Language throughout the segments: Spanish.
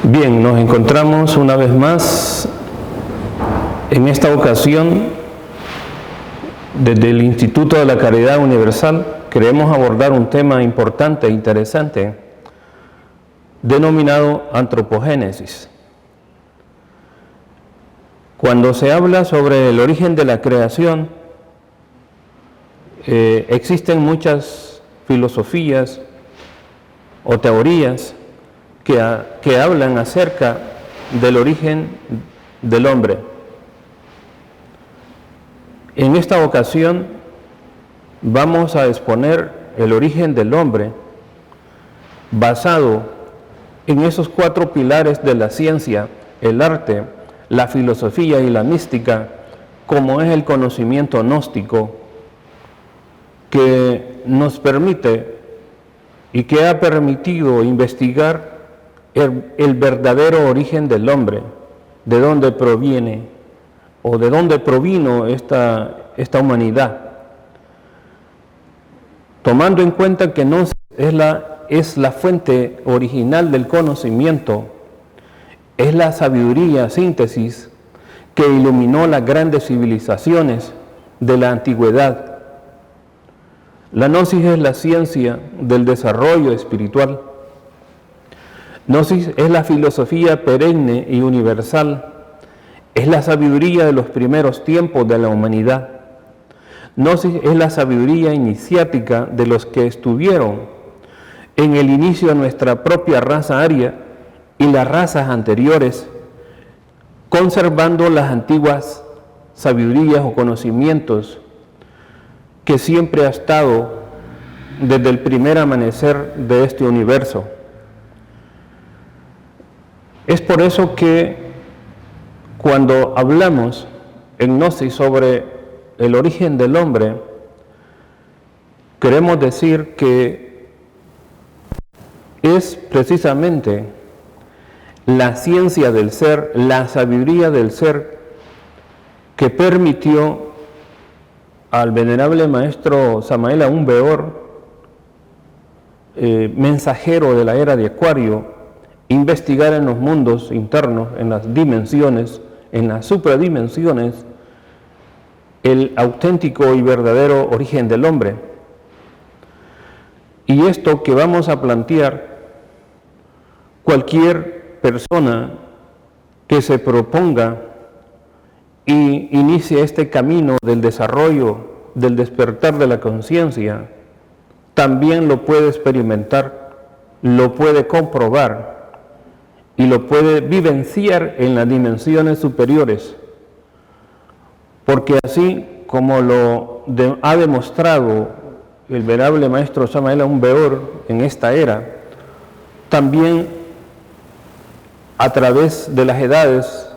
Bien, nos encontramos una vez más. En esta ocasión, desde el Instituto de la Caridad Universal, queremos abordar un tema importante e interesante, denominado antropogénesis. Cuando se habla sobre el origen de la creación, existen muchas filosofías o teorías que hablan acerca del origen del hombre. En esta ocasión vamos a exponer el origen del hombre basado en esos 4 pilares de la ciencia: el arte, la filosofía y la mística, como es el conocimiento gnóstico, que nos permite y que ha permitido investigar el verdadero origen del hombre, de dónde proviene o de dónde provino esta humanidad, tomando en cuenta que no es la fuente original del conocimiento, es la sabiduría, síntesis, que iluminó las grandes civilizaciones de la antigüedad. La gnosis es la ciencia del desarrollo espiritual. Gnosis es la filosofía perenne y universal, es la sabiduría de los primeros tiempos de la humanidad. Gnosis es la sabiduría iniciática de los que estuvieron en el inicio de nuestra propia raza aria y las razas anteriores, conservando las antiguas sabidurías o conocimientos que siempre ha estado desde el primer amanecer de este universo. Es por eso que cuando hablamos en Gnosis sobre el origen del hombre, queremos decir que es precisamente la ciencia del ser, la sabiduría del ser, que permitió al venerable maestro Samael Aún Weor, mensajero de la era de Acuario, investigar en los mundos internos, en las dimensiones, en las supradimensiones, el auténtico y verdadero origen del hombre. Y esto que vamos a plantear, cualquier persona que se proponga y inicie este camino del desarrollo, del despertar de la conciencia, también lo puede experimentar, lo puede comprobar y lo puede vivenciar en las dimensiones superiores, porque así como ha demostrado el venerable maestro Samael Aún Weor en esta era, también a través de las edades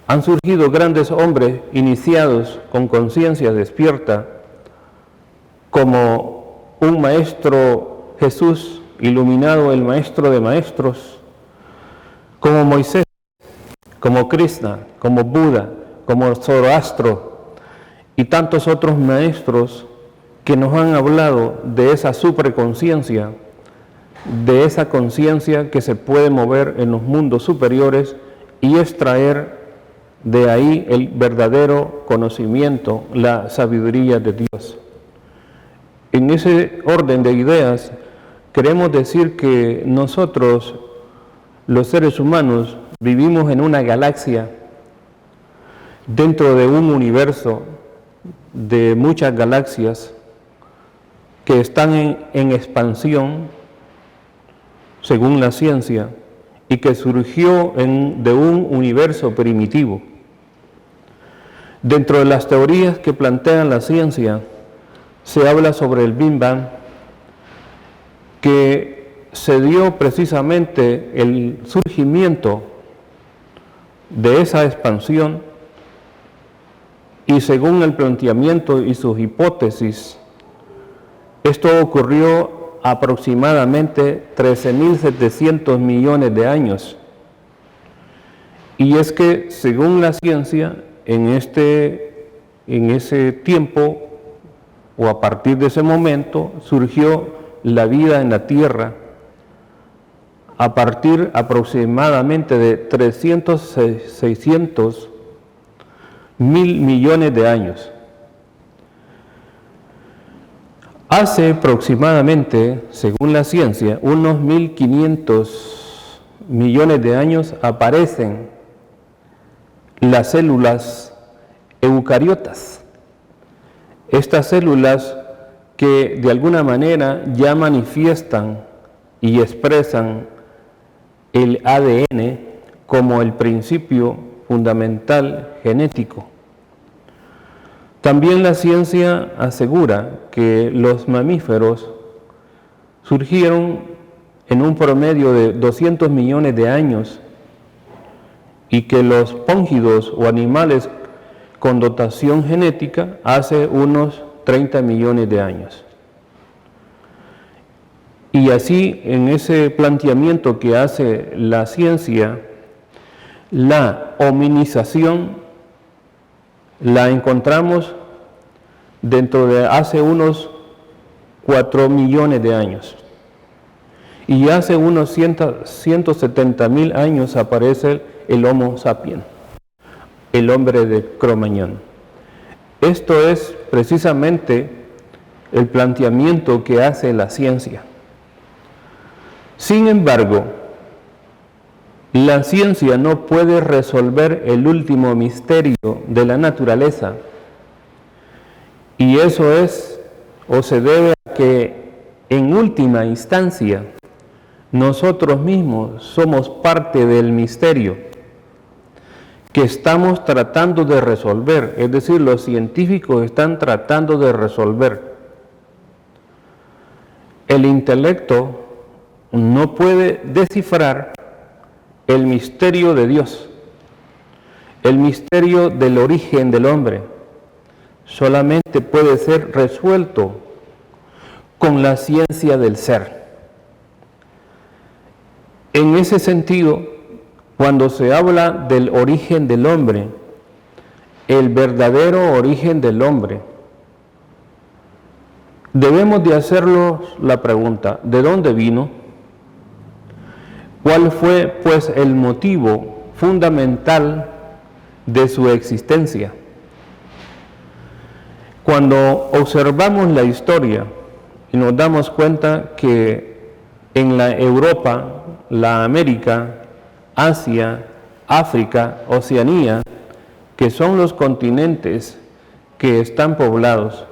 han surgido grandes hombres iniciados con conciencia despierta, como un maestro Jesús iluminado, el maestro de maestros, como Moisés, como Krishna, como Buda, como Zoroastro y tantos otros maestros que nos han hablado de esa superconciencia, de esa conciencia que se puede mover en los mundos superiores y extraer de ahí el verdadero conocimiento, la sabiduría de Dios. En ese orden de ideas, queremos decir que nosotros, los seres humanos, vivimos en una galaxia, dentro de un universo de muchas galaxias que están en expansión, según la ciencia, y que surgió de un universo primitivo. Dentro de las teorías que plantean la ciencia, se habla sobre el Big Bang, que se dio precisamente el surgimiento de esa expansión, y según el planteamiento y sus hipótesis, esto ocurrió aproximadamente 13.700 millones de años. Y es que, según la ciencia, en ese tiempo, o a partir de ese momento, surgió la vida en la Tierra, a partir aproximadamente de 600 mil millones de años. Hace aproximadamente, según la ciencia, unos 1500 millones de años aparecen las células eucariotas. Estas células que de alguna manera ya manifiestan y expresan el ADN como el principio fundamental genético. También la ciencia asegura que los mamíferos surgieron en un promedio de 200 millones de años y que los póngidos o animales con dotación genética hace unos 30 millones de años. Y así, en ese planteamiento que hace la ciencia, la hominización la encontramos dentro de hace unos 4 millones de años. Y hace unos 170.000 años aparece el Homo sapiens, el hombre de Cro-Magnon. Esto es precisamente el planteamiento que hace la ciencia. Sin embargo, la ciencia no puede resolver el último misterio de la naturaleza, y eso es o se debe a que en última instancia nosotros mismos somos parte del misterio que estamos tratando de resolver, es decir, los científicos están tratando de resolver. El intelecto no puede descifrar el misterio de Dios, el misterio del origen del hombre. Solamente puede ser resuelto con la ciencia del ser. En ese sentido, cuando se habla del origen del hombre, el verdadero origen del hombre, debemos de hacernos la pregunta, ¿de dónde vino? ¿Cuál fue, pues, el motivo fundamental de su existencia? Cuando observamos la historia y nos damos cuenta que en la Europa, la América, Asia, África, Oceanía, que son los continentes que están poblados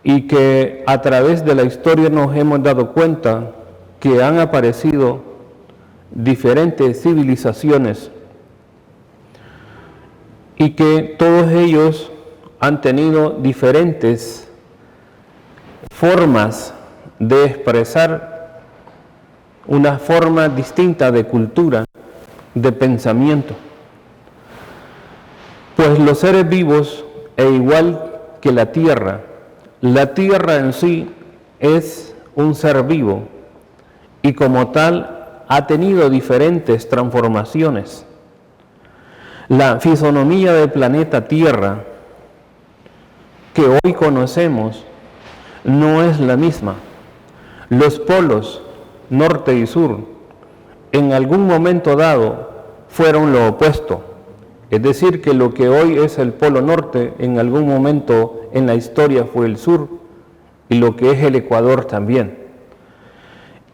y que a través de la historia nos hemos dado cuenta que han aparecido diferentes civilizaciones y que todos ellos han tenido diferentes formas de expresar una forma distinta de cultura, de pensamiento. Pues los seres vivos, e igual que la tierra en sí es un ser vivo y como tal ha tenido diferentes transformaciones. La fisonomía del planeta Tierra que hoy conocemos no es la misma. Los polos norte y sur en algún momento dado fueron lo opuesto. Es decir, que lo que hoy es el polo norte en algún momento en la historia fue el sur y lo que es el Ecuador también.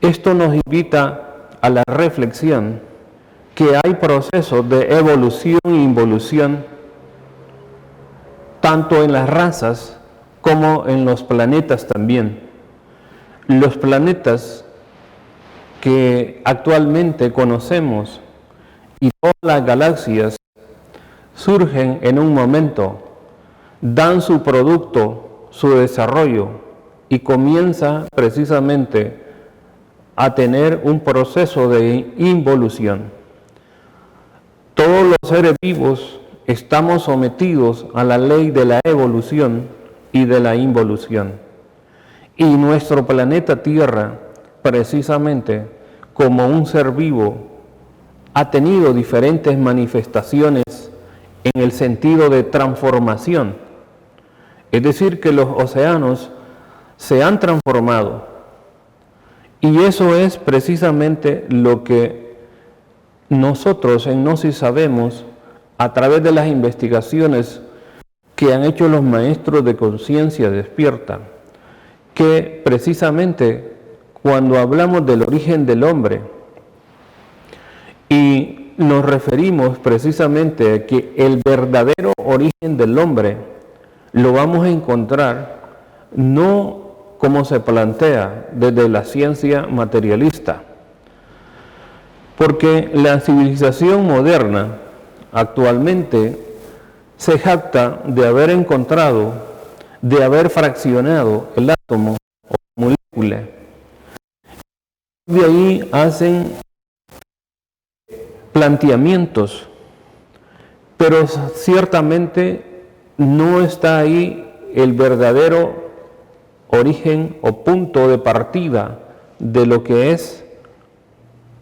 Esto nos invita a la reflexión que hay procesos de evolución e involución tanto en las razas como en los planetas también. Los planetas que actualmente conocemos y todas las galaxias surgen en un momento, dan su producto, su desarrollo y comienza precisamente a tener un proceso de involución. Todos los seres vivos estamos sometidos a la ley de la evolución y de la involución. Y nuestro planeta Tierra, precisamente como un ser vivo, ha tenido diferentes manifestaciones en el sentido de transformación. Es decir, que los océanos se han transformado Y eso es precisamente lo que nosotros en Gnosis sabemos a través de las investigaciones que han hecho los maestros de conciencia despierta, que precisamente cuando hablamos del origen del hombre y nos referimos precisamente a que el verdadero origen del hombre lo vamos a encontrar no como se plantea desde la ciencia materialista, porque la civilización moderna actualmente se jacta de haber encontrado, de haber fraccionado el átomo o molécula. De ahí hacen planteamientos, pero ciertamente no está ahí el verdadero origen o punto de partida de lo que es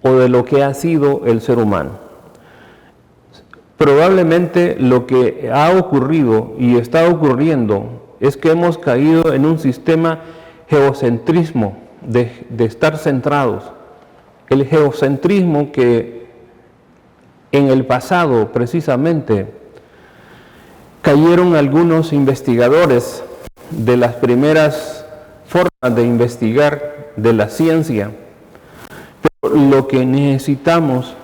o de lo que ha sido el ser humano. Probablemente lo que ha ocurrido y está ocurriendo es que hemos caído en un sistema geocentrismo, de estar centrados. El geocentrismo que en el pasado precisamente cayeron algunos investigadores de las primeras formas de investigar de la ciencia. Pero lo que necesitamos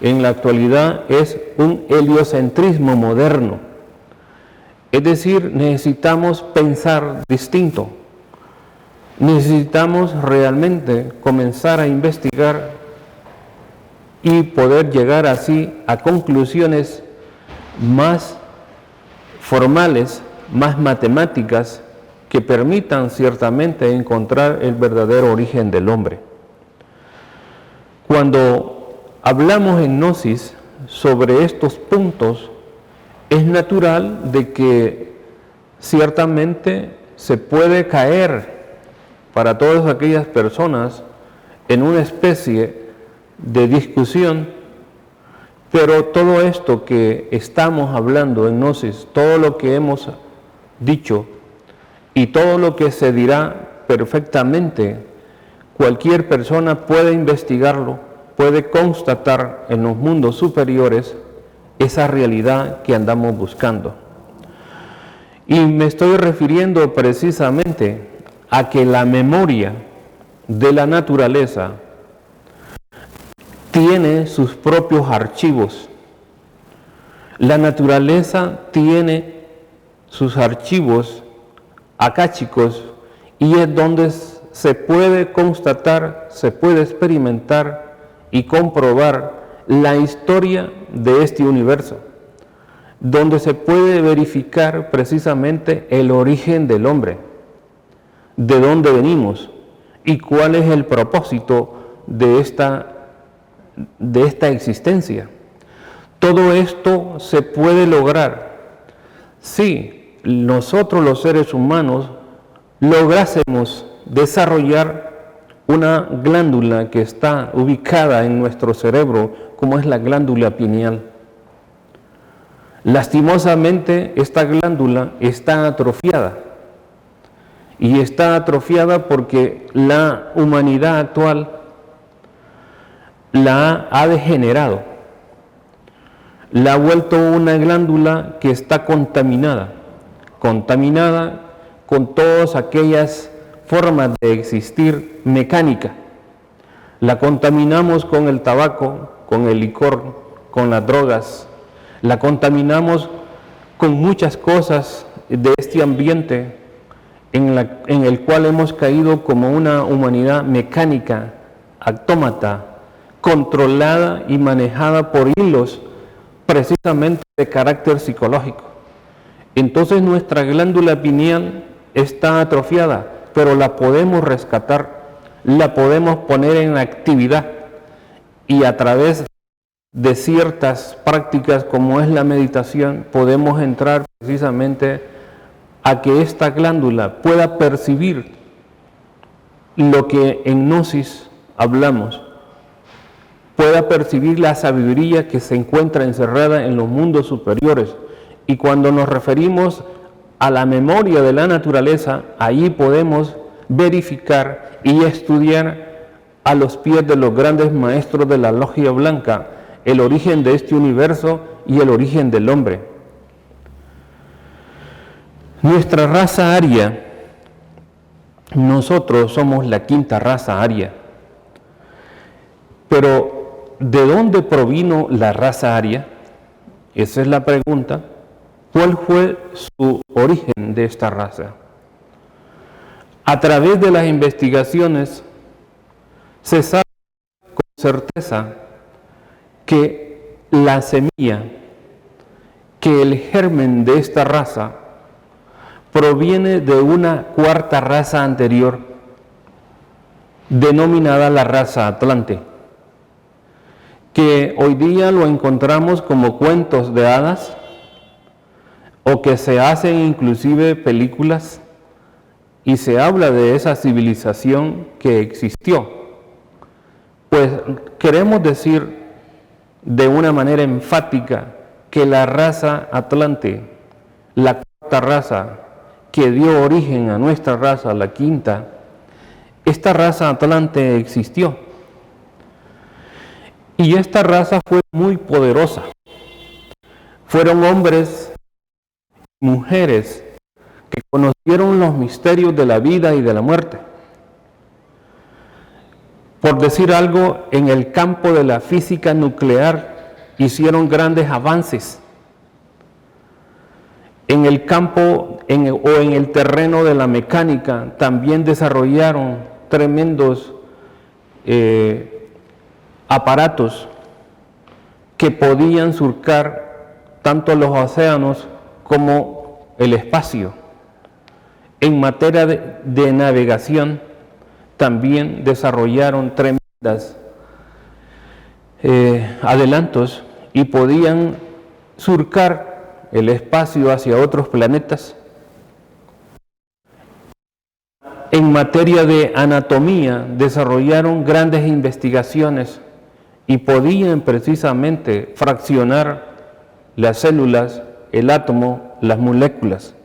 en la actualidad es un heliocentrismo moderno. Es decir, necesitamos pensar distinto. Necesitamos realmente comenzar a investigar y poder llegar así a conclusiones más formales, más matemáticas, que permitan ciertamente encontrar el verdadero origen del hombre. Cuando hablamos en Gnosis sobre estos puntos, es natural de que ciertamente se puede caer para todas aquellas personas en una especie de discusión, pero todo esto que estamos hablando en Gnosis, todo lo que hemos dicho y todo lo que se dirá perfectamente, cualquier persona puede investigarlo, puede constatar en los mundos superiores esa realidad que andamos buscando. Y me estoy refiriendo precisamente a que la memoria de la naturaleza tiene sus propios archivos. La naturaleza tiene sus archivos akáshicos y es donde se puede constatar, se puede experimentar y comprobar la historia de este universo, donde se puede verificar precisamente el origen del hombre, de dónde venimos y cuál es el propósito de esta existencia. Todo esto se puede lograr si nosotros los seres humanos lográsemos desarrollar una glándula que está ubicada en nuestro cerebro, como es la glándula pineal. Lastimosamente, esta glándula está atrofiada. Y está atrofiada porque la humanidad actual la ha degenerado. La ha vuelto una glándula que está contaminada con todas aquellas formas de existir mecánica. La contaminamos con el tabaco, con el licor, con las drogas. La contaminamos con muchas cosas de este ambiente en el cual hemos caído como una humanidad mecánica, autómata, controlada y manejada por hilos precisamente de carácter psicológico. Entonces nuestra glándula pineal está atrofiada, pero la podemos rescatar, la podemos poner en actividad y a través de ciertas prácticas como es la meditación podemos entrar precisamente a que esta glándula pueda percibir lo que en Gnosis hablamos, pueda percibir la sabiduría que se encuentra encerrada en los mundos superiores. Y cuando nos referimos a la memoria de la naturaleza, ahí podemos verificar y estudiar a los pies de los grandes maestros de la logia blanca el origen de este universo y el origen del hombre. Nuestra raza aria, nosotros somos la quinta raza aria. Pero, ¿de dónde provino la raza aria? Esa es la pregunta. ¿Cuál fue su origen de esta raza? A través de las investigaciones se sabe con certeza que la semilla, que el germen de esta raza proviene de una cuarta raza anterior, denominada la raza Atlante, que hoy día lo encontramos como cuentos de hadas, o que se hacen inclusive películas, y se habla de esa civilización que existió. Pues queremos decir de una manera enfática que la raza Atlante, la cuarta raza que dio origen a nuestra raza, la quinta, esta raza Atlante existió. Y esta raza fue muy poderosa. Fueron hombres y mujeres que conocieron los misterios de la vida y de la muerte. Por decir algo, en el campo de la física nuclear hicieron grandes avances. En el campo o en el terreno de la mecánica también desarrollaron tremendos aparatos que podían surcar tanto los océanos como el espacio. En materia de navegación también desarrollaron tremendas adelantos y podían surcar el espacio hacia otros planetas. En materia de anatomía desarrollaron grandes investigaciones y podían precisamente fraccionar las células, el átomo, las moléculas.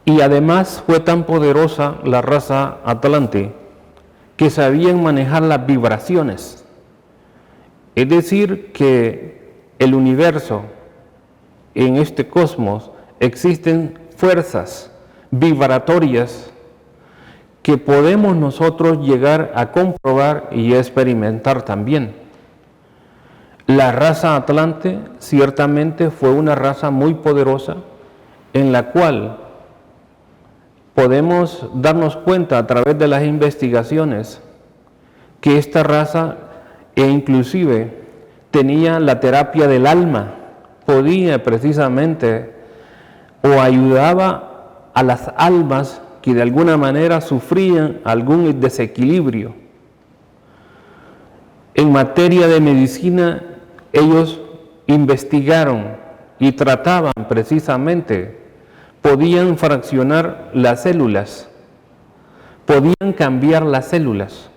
Y además fue tan poderosa la raza Atlante que sabían manejar las vibraciones. Es decir, que el universo, en este cosmos, existen fuerzas vibratorias que podemos nosotros llegar a comprobar y experimentar también. La raza Atlante ciertamente fue una raza muy poderosa en la cual podemos darnos cuenta a través de las investigaciones que esta raza inclusive tenía la terapia del alma, podía precisamente o ayudaba a las almas que de alguna manera sufrían algún desequilibrio. En materia de medicina, ellos investigaron y trataban precisamente, podían fraccionar las células, podían cambiar las células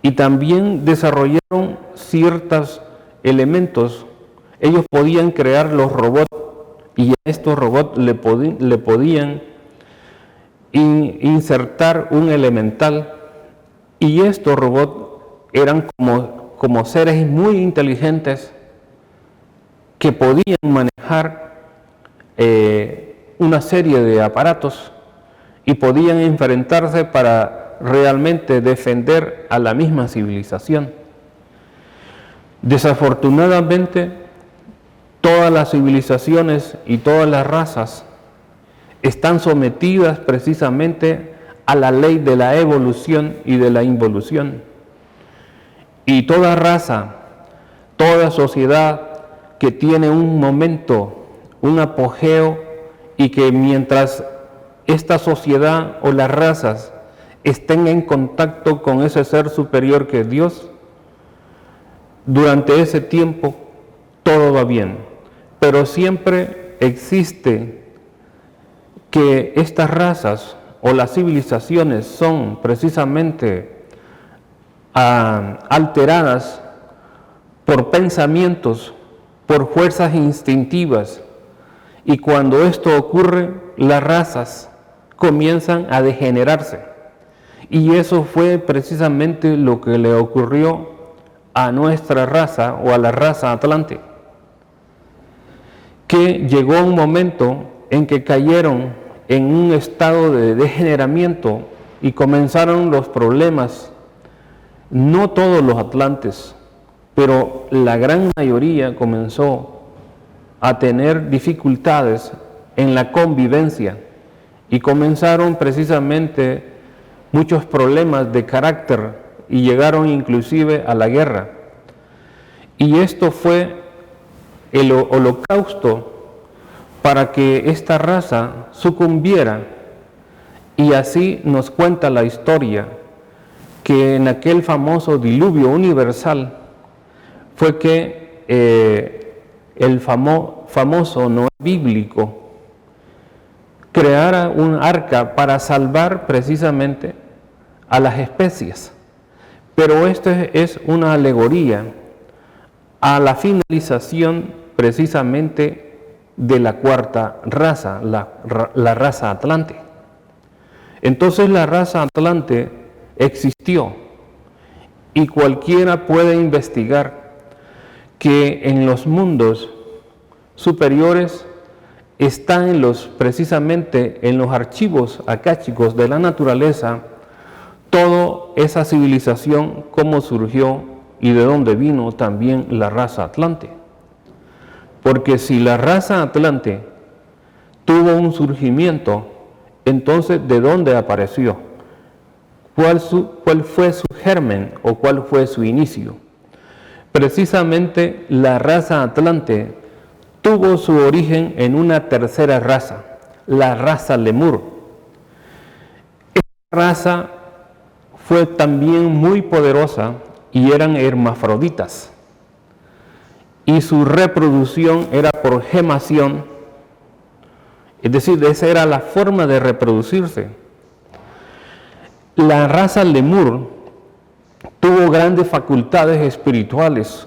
y también desarrollaron ciertos elementos. Ellos podían crear los robots y a estos robots le podían insertar un elemental, y estos robots eran como seres muy inteligentes que podían manejar una serie de aparatos y podían enfrentarse para realmente defender a la misma civilización. Desafortunadamente, todas las civilizaciones y todas las razas están sometidas precisamente a la ley de la evolución y de la involución. Y toda raza, toda sociedad que tiene un momento, un apogeo, y que mientras esta sociedad o las razas estén en contacto con ese ser superior que es Dios, durante ese tiempo todo va bien. Pero siempre existe que estas razas o las civilizaciones son precisamente alteradas por pensamientos, por fuerzas instintivas, y cuando esto ocurre, las razas comienzan a degenerarse Y eso fue precisamente lo que le ocurrió a nuestra raza o a la raza atlante, que llegó un momento en que cayeron en un estado de degeneramiento y comenzaron los problemas. No todos los atlantes, pero la gran mayoría comenzó a tener dificultades en la convivencia y comenzaron precisamente muchos problemas de carácter y llegaron inclusive a la guerra. Y esto fue el holocausto para que esta raza sucumbiera. Y así nos cuenta la historia que en aquel famoso diluvio universal fue que el famoso Noé bíblico creara un arca para salvar precisamente a las especies. Pero esto es una alegoría a la finalización precisamente de la cuarta raza, la raza atlante. Entonces la raza atlante existió y cualquiera puede investigar que en los mundos superiores están precisamente en los archivos akáshicos de la naturaleza toda esa civilización, cómo surgió y de dónde vino también la raza atlante. Porque si la raza atlante tuvo un surgimiento, entonces ¿de dónde apareció? ¿Cuál fue su germen o cuál fue su inicio? Precisamente la raza atlante tuvo su origen en una tercera raza, la raza lemur. Esta raza fue también muy poderosa y eran hermafroditas. Y su reproducción era por gemación, es decir, esa era la forma de reproducirse. La raza lemur tuvo grandes facultades espirituales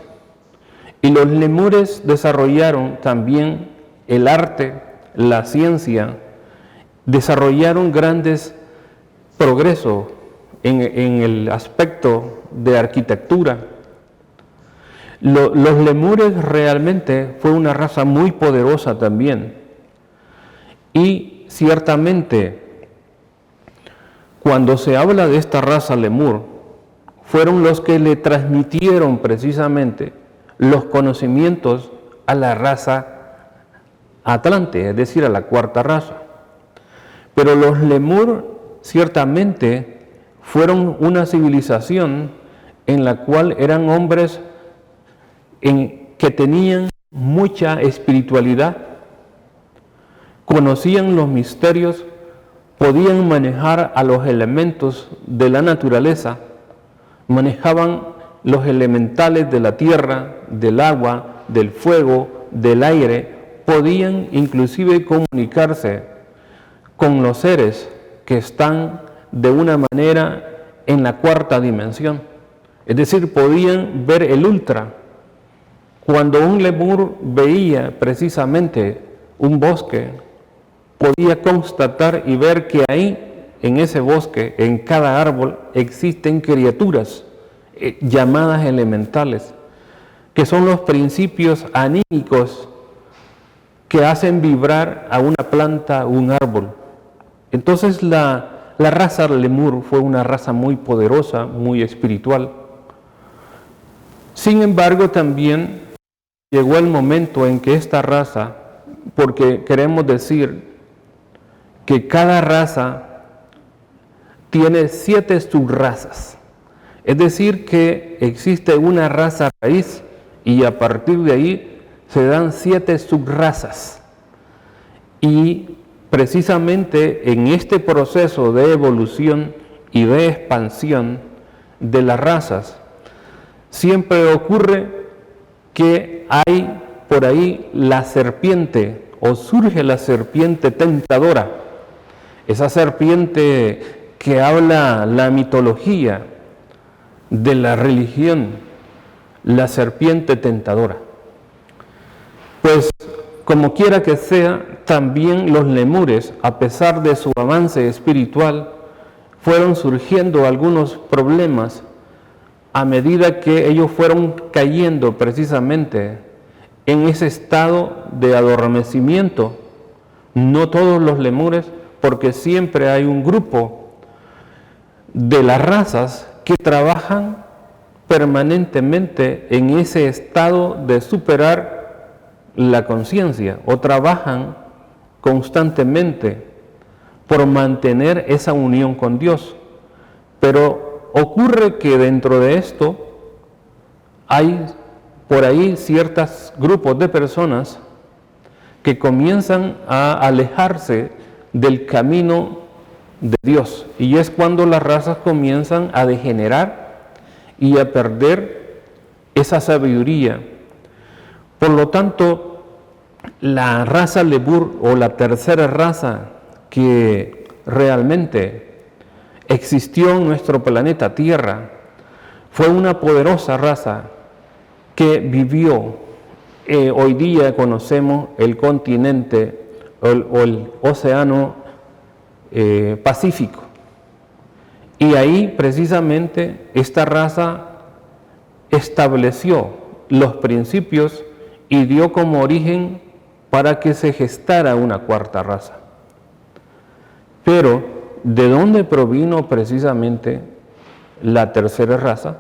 y los lemures desarrollaron también el arte, la ciencia, desarrollaron grandes progresos en el aspecto de arquitectura. Los lemures realmente fue una raza muy poderosa también. Y ciertamente, cuando se habla de esta raza lemur, fueron los que le transmitieron precisamente los conocimientos a la raza atlante, es decir, a la cuarta raza. Pero los lemur ciertamente fueron una civilización en la cual eran hombres que tenían mucha espiritualidad, conocían los misterios, podían manejar a los elementos de la naturaleza, manejaban los elementales de la tierra, del agua, del fuego, del aire, podían inclusive comunicarse con los seres que están de una manera en la cuarta dimensión. Es decir, podían ver el ultra. Cuando un lemur veía precisamente un bosque, podía constatar y ver que ahí, en ese bosque, en cada árbol, existen criaturas llamadas elementales, que son los principios anímicos que hacen vibrar a una planta o un árbol. Entonces la raza lemur fue una raza muy poderosa, muy espiritual. Sin embargo, también llegó el momento en que esta raza, porque queremos decir que cada raza tiene 7 subrazas, es decir, que existe una raza raíz y a partir de ahí se dan 7 subrazas. Y precisamente en este proceso de evolución y de expansión de las razas, siempre ocurre que hay por ahí la serpiente, o surge la serpiente tentadora, esa serpiente que habla la mitología de la religión, la serpiente tentadora. Pues como quiera que sea, también los lemures, a pesar de su avance espiritual, fueron surgiendo algunos problemas a medida que ellos fueron cayendo precisamente en ese estado de adormecimiento. No todos los lemures, porque siempre hay un grupo de las razas que trabajan permanentemente en ese estado de superar la conciencia, o trabajan constantemente por mantener esa unión con Dios. Pero ocurre que dentro de esto hay por ahí ciertos grupos de personas que comienzan a alejarse del camino de Dios, y es cuando las razas comienzan a degenerar y a perder esa sabiduría. Por lo tanto, la raza Lemur, o la tercera raza que realmente existió en nuestro planeta Tierra, fue una poderosa raza que vivió. Hoy día conocemos el continente o el océano Pacífico, y ahí precisamente esta raza estableció los principios y dio como origen para que se gestara una cuarta raza. Pero, ¿de dónde provino precisamente la tercera raza?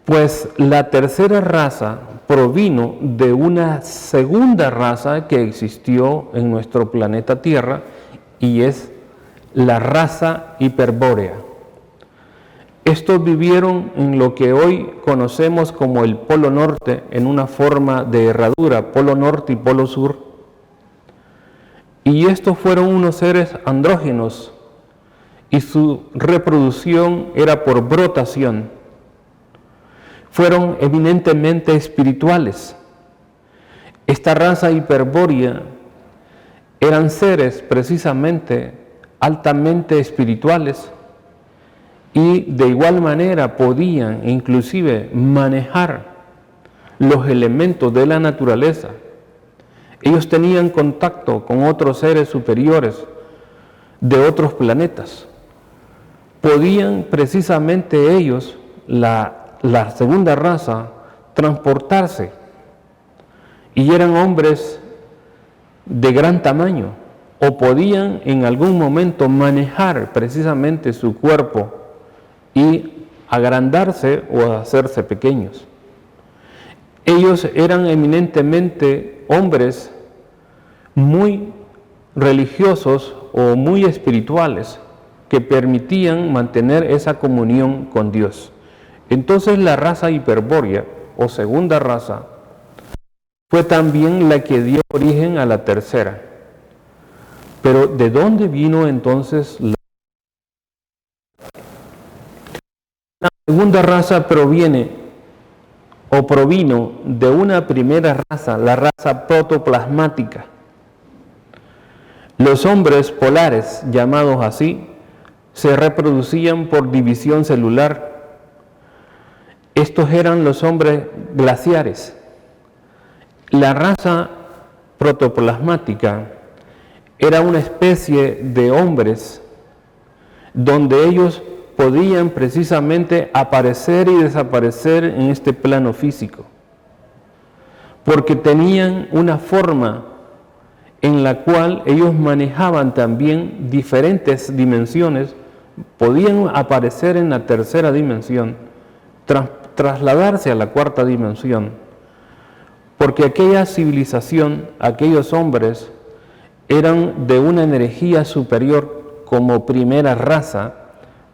Pues la tercera raza provino de una segunda raza que existió en nuestro planeta Tierra, y es la raza hiperbórea. Estos vivieron en lo que hoy conocemos como el Polo Norte, en una forma de herradura, Polo Norte y Polo Sur. Y estos fueron unos seres andrógenos, y su reproducción era por brotación. Fueron eminentemente espirituales. Esta raza hiperbórea eran seres precisamente altamente espirituales, y de igual manera podían inclusive manejar los elementos de la naturaleza. Ellos tenían contacto con otros seres superiores de otros planetas. Podían precisamente ellos, la segunda raza, transportarse, y eran hombres de gran tamaño, o podían en algún momento manejar precisamente su cuerpo y agrandarse o hacerse pequeños. Ellos eran eminentemente hombres muy religiosos o muy espirituales, que permitían mantener esa comunión con Dios. Entonces la raza hiperbórea, o segunda raza, fue también la que dio origen a la tercera. Pero ¿de dónde vino entonces la segunda raza? Provino de una primera raza, la raza protoplasmática. Los hombres polares, llamados así, se reproducían por división celular. Estos eran los hombres glaciares. La raza protoplasmática era una especie de hombres donde ellos podían precisamente aparecer y desaparecer en este plano físico, porque tenían una forma en la cual ellos manejaban también diferentes dimensiones. Podían aparecer en la tercera dimensión, trasladarse a la cuarta dimensión, porque aquella civilización, aquellos hombres, eran de una energía superior como primera raza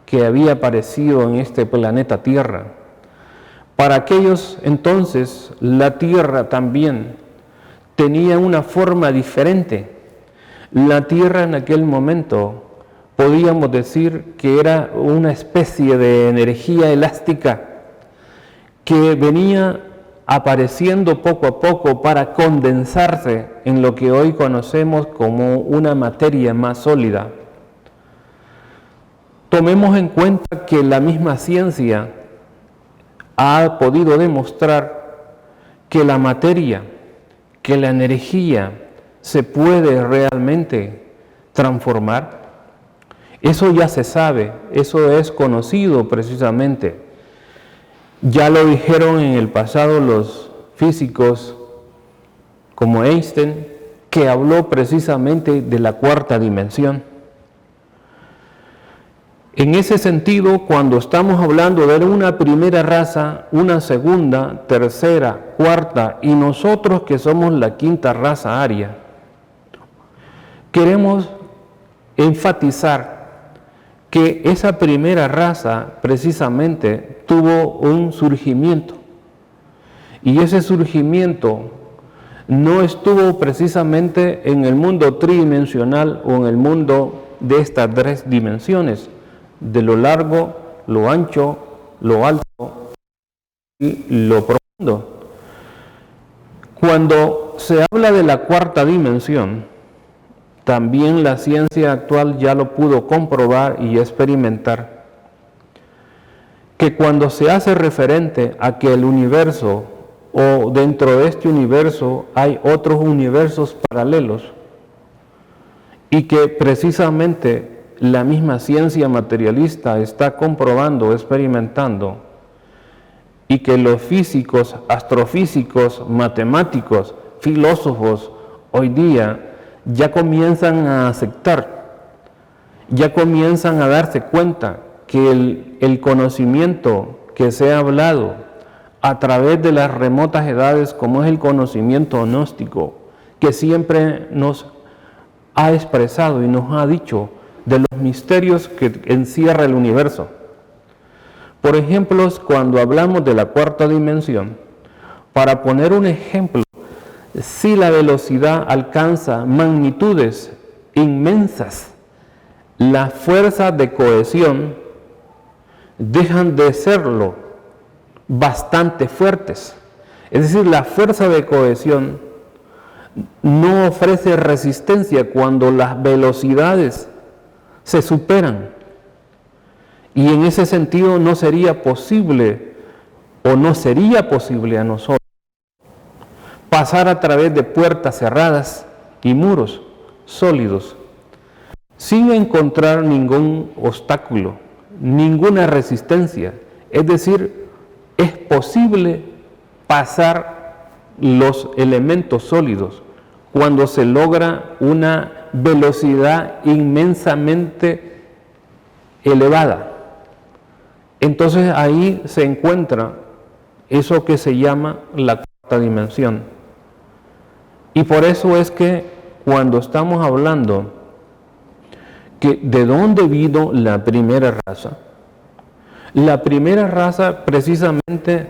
que había aparecido en este planeta Tierra. Para aquellos entonces, la Tierra también tenía una forma diferente. La Tierra en aquel momento podíamos decir que era una especie de energía elástica que venía apareciendo poco a poco para condensarse en lo que hoy conocemos como una materia más sólida. Tomemos en cuenta que la misma ciencia ha podido demostrar que la materia, que la energía se puede realmente transformar. Eso ya se sabe, eso es conocido precisamente. Ya lo dijeron en el pasado los físicos como Einstein, que habló precisamente de la cuarta dimensión. En ese sentido, cuando estamos hablando de una primera raza, una segunda, tercera, cuarta y nosotros que somos la quinta raza aria, queremos enfatizar que esa primera raza precisamente tuvo un surgimiento, y ese surgimiento no estuvo precisamente en el mundo tridimensional o en el mundo de estas tres dimensiones, de lo largo, lo ancho, lo alto y lo profundo. Cuando se habla de la cuarta dimensión, también la ciencia actual ya lo pudo comprobar y experimentar, que cuando se hace referente a que el universo o dentro de este universo hay otros universos paralelos y que precisamente la misma ciencia materialista está comprobando, experimentando, y que los físicos, astrofísicos, matemáticos, filósofos hoy día ya comienzan a aceptar, ya comienzan a darse cuenta que el conocimiento que se ha hablado a través de las remotas edades, como es el conocimiento gnóstico, que siempre nos ha expresado y nos ha dicho de los misterios que encierra el universo. Por ejemplo, cuando hablamos de la cuarta dimensión, para poner un ejemplo, si la velocidad alcanza magnitudes inmensas, las fuerzas de cohesión dejan de serlo bastante fuertes. Es decir, la fuerza de cohesión no ofrece resistencia cuando las velocidades se superan. Y en ese sentido no sería posible o no sería posible a nosotros pasar a través de puertas cerradas y muros sólidos sin encontrar ningún obstáculo, ninguna resistencia. Es decir, es posible pasar los elementos sólidos cuando se logra una velocidad inmensamente elevada. Entonces ahí se encuentra eso que se llama la cuarta dimensión. Y por eso es que cuando estamos hablando que de dónde vino la primera raza precisamente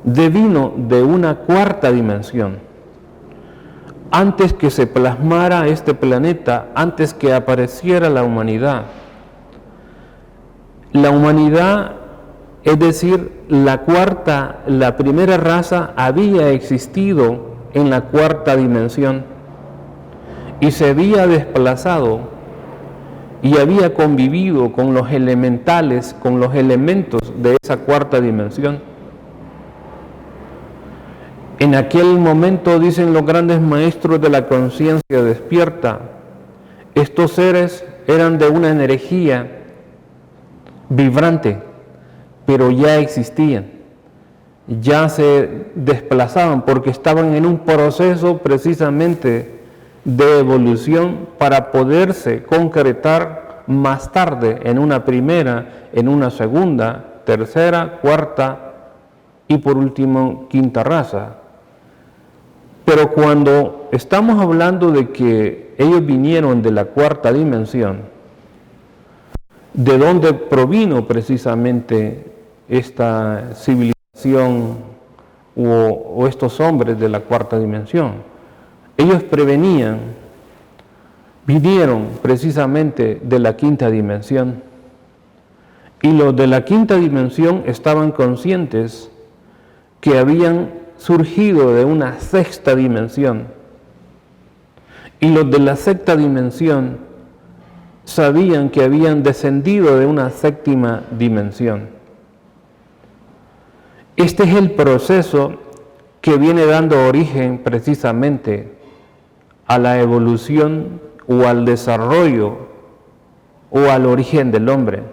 devino de una cuarta dimensión. Antes que se plasmara este planeta, antes que apareciera la humanidad, es decir, la primera raza había existido en la cuarta dimensión y se había desplazado y había convivido con los elementales, con los elementos de esa cuarta dimensión. En aquel momento, dicen los grandes maestros de la conciencia despierta, estos seres eran de una energía vibrante, pero ya existían, ya se desplazaban porque estaban en un proceso precisamente de evolución para poderse concretar más tarde en una primera, en una segunda, tercera, cuarta y por último quinta raza. Pero cuando estamos hablando de que ellos vinieron de la cuarta dimensión, ¿de dónde provino precisamente esta civilización o estos hombres de la cuarta dimensión? Ellos vinieron precisamente de la quinta dimensión. Y los de la quinta dimensión estaban conscientes que habían surgido de una sexta dimensión. Y los de la sexta dimensión sabían que habían descendido de una séptima dimensión. Este es el proceso que viene dando origen precisamente a la evolución o al desarrollo o al origen del hombre.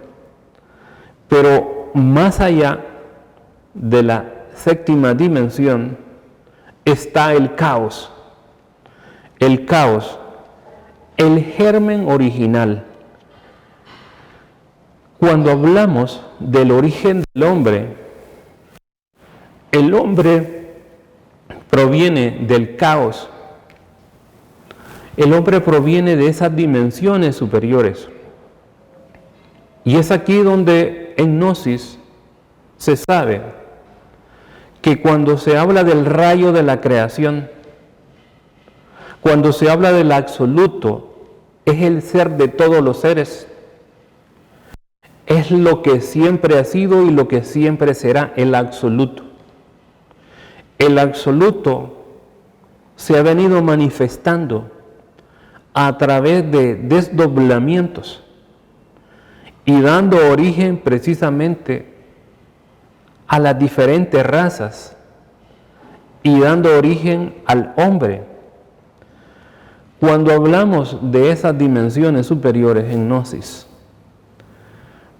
Pero más allá de la séptima dimensión está el caos. El caos, el germen original. Cuando hablamos del origen del hombre, el hombre proviene del caos. El hombre proviene de esas dimensiones superiores. Y es aquí donde en Gnosis se sabe que cuando se habla del rayo de la creación, cuando se habla del absoluto, es el ser de todos los seres. Es lo que siempre ha sido y lo que siempre será, el absoluto. El absoluto se ha venido manifestando a través de desdoblamientos y dando origen precisamente a las diferentes razas y dando origen al hombre. Cuando hablamos de esas dimensiones superiores en Gnosis,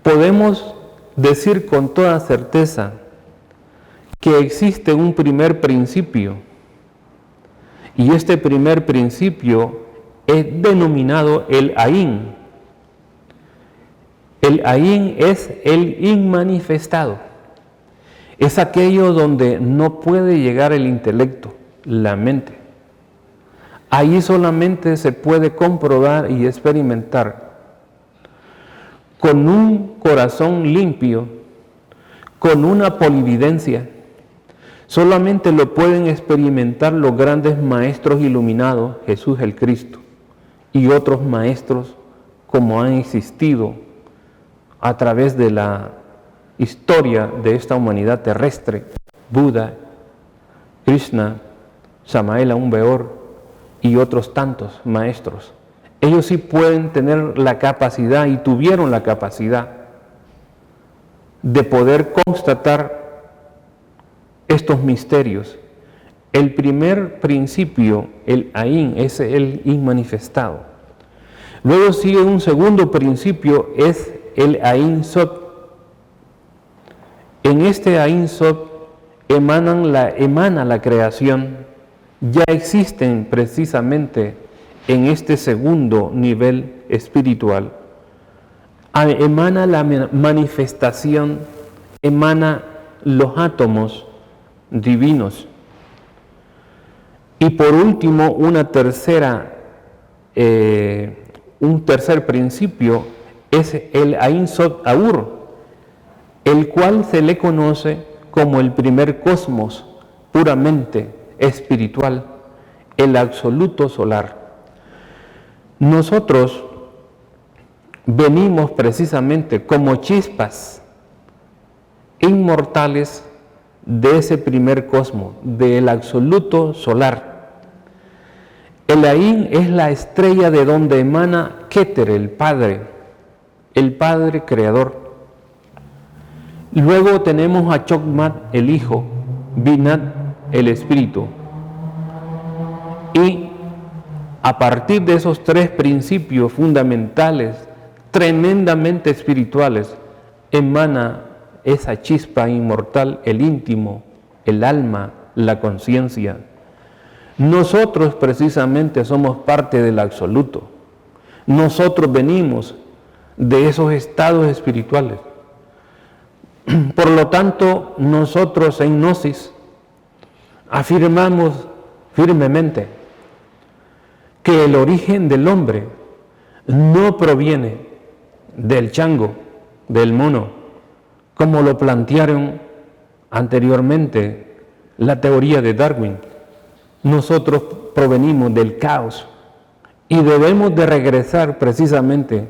podemos decir con toda certeza que existe un primer principio, y este primer principio es denominado el Ain. El Ain es el inmanifestado. Es aquello donde no puede llegar el intelecto, la mente. Ahí solamente se puede comprobar y experimentar con un corazón limpio, con una polividencia. Solamente lo pueden experimentar los grandes maestros iluminados, Jesús el Cristo, y otros maestros como han existido a través de la historia de esta humanidad terrestre: Buda, Krishna, Samael Aun Weor y otros tantos maestros. Ellos sí pueden tener la capacidad y tuvieron la capacidad de poder constatar estos misterios. El primer principio, el Ain, es el inmanifestado. Luego sigue un segundo principio, es el Ain Sod. En este Ain Sod emana la creación. Ya existen precisamente en este segundo nivel espiritual. Emana la manifestación, emana los átomos divinos. Y por último, un tercer principio es el Ain Sod Aur, el cual se le conoce como el primer cosmos puramente espiritual, el absoluto solar. Nosotros venimos precisamente como chispas inmortales de ese primer cosmos, del absoluto solar. El Ain es la estrella de donde emana Keter, el Padre creador. Luego tenemos a Chokmat, el Hijo, Binat, el Espíritu. Y a partir de esos tres principios fundamentales, tremendamente espirituales, emana esa chispa inmortal, el íntimo, el alma, la conciencia. Nosotros precisamente somos parte del absoluto. Nosotros venimos de esos estados espirituales. Por lo tanto, nosotros en Gnosis afirmamos firmemente que el origen del hombre no proviene del chango, del mono, como lo plantearon anteriormente la teoría de Darwin. Nosotros provenimos del caos y debemos de regresar precisamente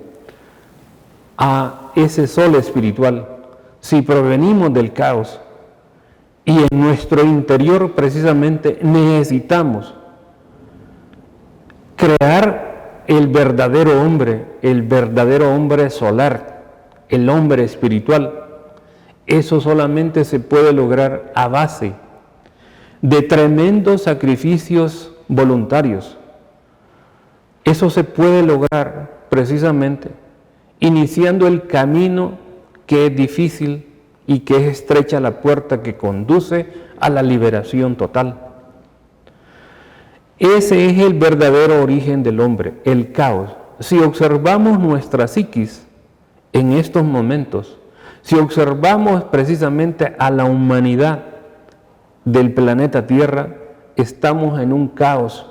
a ese sol espiritual. Si provenimos del caos y en nuestro interior precisamente necesitamos crear el verdadero hombre solar, el hombre espiritual. Eso solamente se puede lograr a base de tremendos sacrificios voluntarios. Eso se puede lograr precisamente iniciando el camino que es difícil y que es estrecha la puerta que conduce a la liberación total. Ese es el verdadero origen del hombre, el caos. Si observamos nuestra psiquis en estos momentos, si observamos precisamente a la humanidad del planeta Tierra, estamos en un caos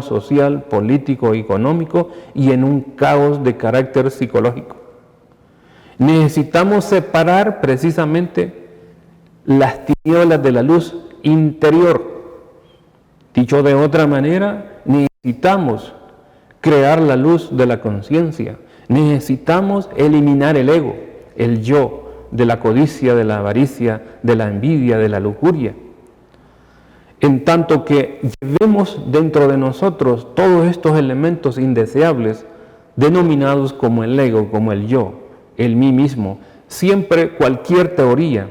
social, político, económico y en un caos de carácter psicológico. Necesitamos separar precisamente las tinieblas de la luz interior. Dicho de otra manera, necesitamos crear la luz de la conciencia. Necesitamos eliminar el ego, el yo, de la codicia, de la avaricia, de la envidia, de la lujuria. En tanto que llevemos dentro de nosotros todos estos elementos indeseables, denominados como el ego, como el yo, el mí mismo, siempre cualquier teoría,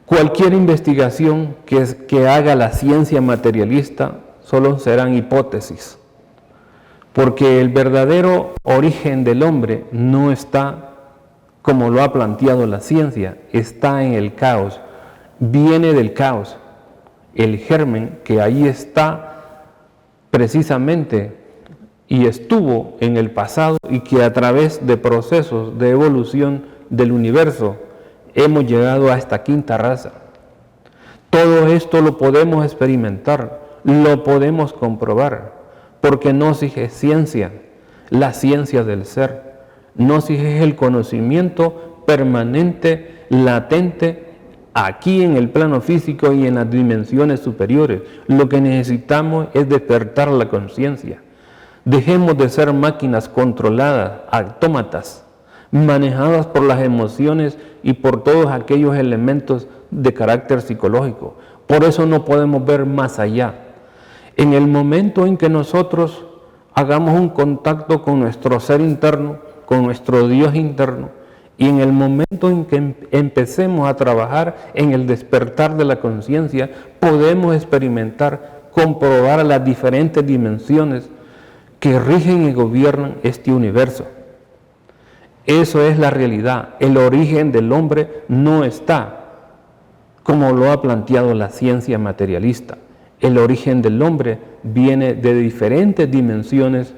cualquier investigación que haga la ciencia materialista, solo serán hipótesis. Porque el verdadero origen del hombre no está, como lo ha planteado la ciencia, está en el caos, viene del caos. El germen que ahí está precisamente y estuvo en el pasado y que a través de procesos de evolución del universo hemos llegado a esta quinta raza. Todo esto lo podemos experimentar, lo podemos comprobar, porque Gnosis es ciencia, la ciencia del ser. Gnosis es el conocimiento permanente, latente, aquí en el plano físico y en las dimensiones superiores. Lo que necesitamos es despertar la conciencia. Dejemos de ser máquinas controladas, autómatas, manejadas por las emociones y por todos aquellos elementos de carácter psicológico. Por eso no podemos ver más allá. En el momento en que nosotros hagamos un contacto con nuestro ser interno, con nuestro Dios interno, y en el momento en que empecemos a trabajar en el despertar de la conciencia, podemos experimentar, comprobar las diferentes dimensiones que rigen y gobiernan este universo. Eso es la realidad. El origen del hombre no está como lo ha planteado la ciencia materialista. El origen del hombre viene de diferentes dimensiones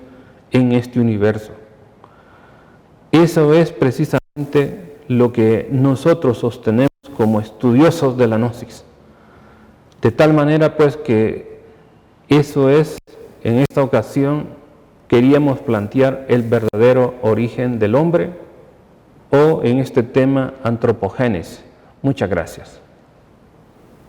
en este universo. Eso es precisamente lo que nosotros sostenemos como estudiosos de la Gnosis. De tal manera pues que eso es, en esta ocasión, queríamos plantear el verdadero origen del hombre o en este tema antropogénesis. Muchas gracias.